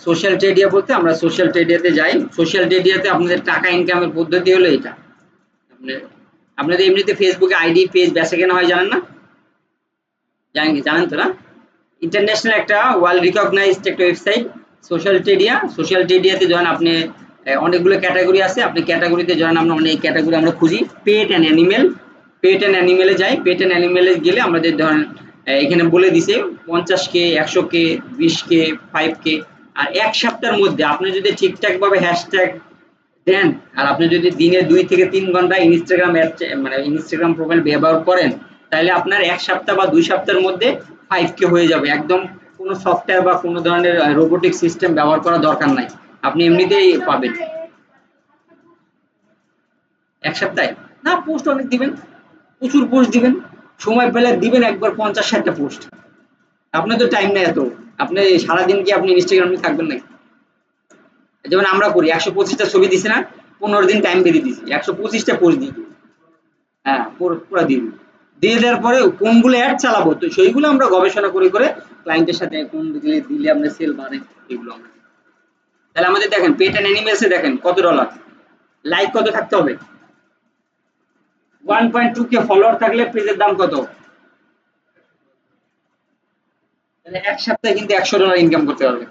Social media বলতে আমরা social মিডিয়াতে যাই। সোশ্যাল মিডিয়াতে আপনাদের টাকা ইনকামের পদ্ধতি হলো এটা। আপনাদের এমনিতে ফেসবুকে আইডি পেজ বেচা কেনা হয় জানেন না? জানেন তো না? ইন্টারন্যাশনাল একটা ওয়ার্ল্ড রিকগনাইজড একটা ওয়েবসাইট সোশ্যাল মিডিয়াতে যখন আপনি অনেকগুলো ক্যাটাগরি আছে, আপনি ক্যাটাগরিতে যখন আমরা অনেক ক্যাটাগরি আমরা খুঁজি, পেট অ্যান্ড অ্যানিমেল, পেট অ্যান্ড অ্যানিমেলে যাই। পেট অ্যান্ড অ্যানিমেলে গেলে আমাদের ধরেন এখানে বলে দিছে 50K, 100K, 20K, 5K। আর এক সপ্তাহের মধ্যে আপনি যদি ঠিকঠাক ভাবে হ্যাশট্যাগ দেন, আর আপনি যদি দিনে 2 থেকে 3 ঘন্টা ইনস্টাগ্রাম প্রোফাইল ব্যবহার করেন, তাহলে আপনার এক সপ্তাহ বা 2 সপ্তাহের মধ্যে 5K হয়ে যাবে। একদম কোনো সফটওয়্যার বা কোনো ধরনের রোবোটিক সিস্টেম ব্যবহার করার দরকার নাই, আপনি এমনিতেই পাবেন। এক সপ্তাহে না, পোস্ট অনেক দিবেন, প্রচুর পোস্ট দিবেন, সময় পেলে দিবেন একবার 50-60টা পোস্ট। আপনার তো টাইম নেই এত, আপনি সারাদিন কি আপনি ইনস্টাগ্রামে থাকবেন নাকি? যেমন আমরা করি, 125টা ছবি দিছি না, 15 দিন টাইম বেঁধে দিছি, 125টা পোস্ট দিই। হ্যাঁ, পুরো দিন দিয়ে দেওয়ার পরে কোনগুলো অ্যাড চালাবো, তো সেইগুলো আমরা গবেষণা করে করে ক্লায়েন্টের সাথে কোন দিলে আমরা সেল বাড়ে, এগুলো আমরা। তাহলে আমাদের দেখেন পেট অ্যান্ড অ্যানিমেলসে দেখেন কত ডলার, লাইক কত থাকতে হবে, 1.2K ফলোয়ার থাকলে পেজের দাম কত? তাহলে এক সপ্তাহে কিন্তু $100 ইনকাম করতে পারবে।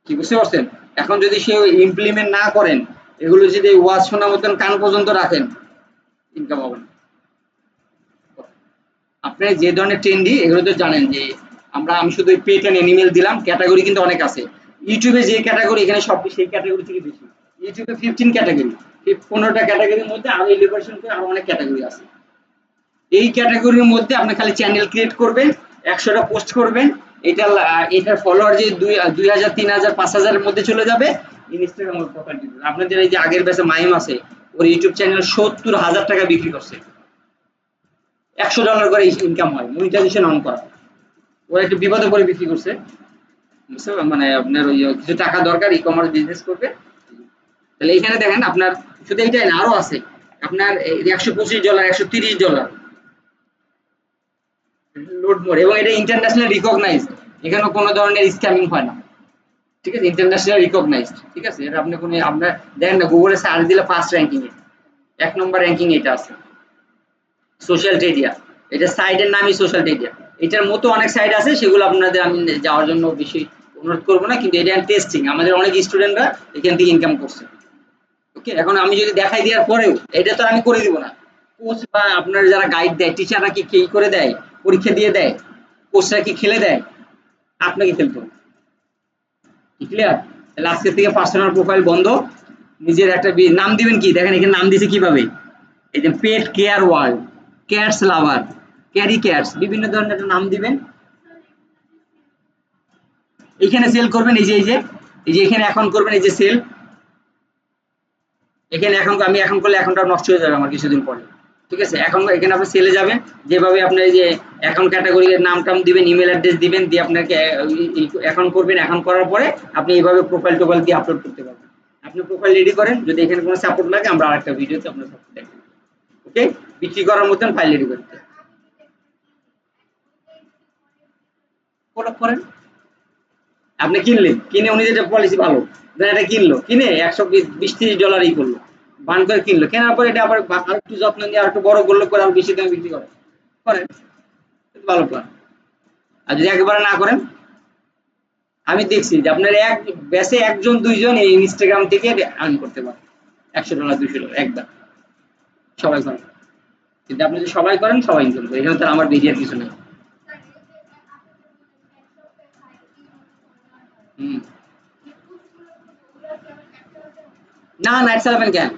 কি বুঝতে পারছেন? এখন যদি সে ইমপ্লিমেন্ট না করেন, এগুলো যদি ওয়াজ শোনার মতন কান পর্যন্ত রাখেন, ইনকাম হবে না। আপনি যে ধরনের ট্রেন্ডি এগুলো তো জানেন যে আমি শুধু পেট অ্যান্ড অ্যানিমেল দিলাম, ক্যাটাগরি কিন্তু অনেক আছে। ইউটিউবে যে ক্যাটাগরি, এখানে সব সেই ক্যাটাগরি থেকে বেশি। ইউটিউবে 15 ক্যাটাগরি, 15টা ক্যাটাগরির মধ্যে আরো এলিভেশন করে আরো অনেক ক্যাটাগরি আছে। এই ক্যাটাগরির মধ্যে আপনি খালি চ্যানেল ক্রিয়েট করবেন, 100টা পোস্ট করবেন, এটার ফলোয়ার যে 2000, 3000, 5000 এর মধ্যে চলে যাবে। ইনস্টাগ্রাম প্রোফাইল দিবেন। আপনাদের এই যে আগের ব্যাচে মাইম আছে, ওর ইউটিউব চ্যানেল 70,000 টাকা বিক্রি করছে, $100 করে ইনকাম হয় মনিটাইজেশন অন করা। ওরা একটু বিপদে পড়ে বিক্রি করছে, মানে আপনার ওই কিছু টাকা দরকার, ই কমার্স বিজনেস করবে। তাহলে এখানে দেখেন আপনার শুধু এইটাই না, আরো আছে আপনার $125, $130 লোড মোড, এবং এটা ইন্টারন্যাশনাল রিকগনাইজড। এখানে কোনো ধরনের স্ক্যামিং হয় না, ঠিক আছে? ইন্টারন্যাশনাল রিকগনাইজড, ঠিক আছে? এটা আপনি কোনো আপনার দেখেন না, গুগলে সার্চ দিলে ফার্স্ট র্যাঙ্কিং এ, 1 নম্বর র্যাঙ্কিং এটা আছে সোশ্যাল মিডিয়া। এটা সাইটের নামই সোশ্যাল মিডিয়া। এটার মতো অনেক সাইট আছে, সেগুলো আপনাদের আমি যাওয়ার জন্য বেশি অনুরোধ করবো না, কিন্তু এটা টেস্টিং, আমাদের অনেক স্টুডেন্টরা এখান থেকে ইনকাম করছে। ওকে, এখন আমি যদি দেখাই দেওয়ার পরেও এটা তো আমি করে দিব না, কোচ বা আপনার যারা গাইড দেয়, টিচাররা কি করে দেয়, পরীক্ষা দিয়ে দেয়, কোচরা কি খেলে দেয়, আপনাকে খেলতে হবে। ক্লিয়ার? তাহলে আজকে থেকে পার্সোনাল প্রোফাইল বন্ধ। নিজের একটা নাম দিবেন, কি দেখেন এখানে নাম দিছে কিভাবে, এই যে পেট কেয়ার ওয়ার্ল্ড, ক্যাটস লাভার, ক্যারি ক্যাটস, বিভিন্ন ধরনের একটা নাম দিবেন। এইখানে সেল করবেন, এই যে এখানে এখন করবেন, এই যে সেল, এখানে এখন আমি এখন করলে এখনটা নষ্ট হয়ে যাবে আমার কিছুদিন পরে, ঠিক আছে? এখন এখানে আপনি সেলে যাবেন, যেভাবে আপনার এই যে অ্যাকাউন্ট ক্যাটাগরি নাম টাম দিবেন, ইমেল অ্যাড্রেস দিবেন, দিয়ে আপনাকে অ্যাকাউন্ট করবেন। অ্যাকাউন্ট করার পরে আপনি এইভাবে প্রোফাইল টোফাইল দিয়ে আপলোড করতে পারবেন। আপনি প্রোফাইল রেডি করেন, যদি এখানে কোনো সাপোর্ট লাগে আমরা আরেকটা ভিডিওতে আপনার সাপোর্ট দেখবেন। ওকে, বিক্রি করার মতন ফাইল রেডি করতে করেন। আপনি কিনলেন, কিনে উনি যেটা পলিসি ভালো, এটা কিনলো, কিনে $120-30 করলো, বান করে কিনলো, কেনার পরে এটা আবার আর একটু যত্ন নিয়ে আর একটু বড় করলো, করে আর বেশি দামে বিক্রি করেন, ভালো প্ল্যান। আর যদি একেবারে না করেন, আমি দেখছি যে আপনার এক ব্যাচে 1-2 জন এই ইনস্টাগ্রাম থেকে আর্ন করতে পারে $100, $200 একবার, সবাই করেন। কিন্তু আপনি যদি সবাই করেন, সবাই ইনকাম করে, এখানে তো আমার বেরিয়ার কিছু নেই। হুম, না নাইট চালাবেন কেন?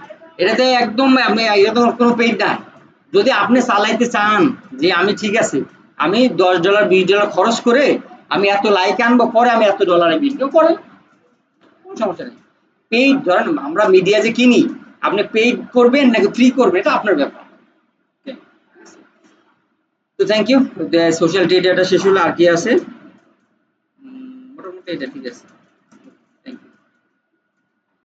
এটাতে একদম আপনি, এটা তো কোনো পেইড না। যদি আপনি চালাইতে চান যে আমি ঠিক আছে, আমি $10, $20 খরচ করে আমি এত লাইক আনবো, পরে আমি এত ডলারে বিক্রি করেন, কোনো সমস্যা নেই। পেইড ধরেন আমরা মিডিয়া যে কিনি, আপনি পেইড করবেন নাকি ফ্রি করবেন, এটা আপনার ব্যাপার। তো থ্যাংক ইউ। সোশ্যাল মিডিয়াটা শেষ হলো, আর কি আছে? মোটামুটি এটা ঠিক আছে।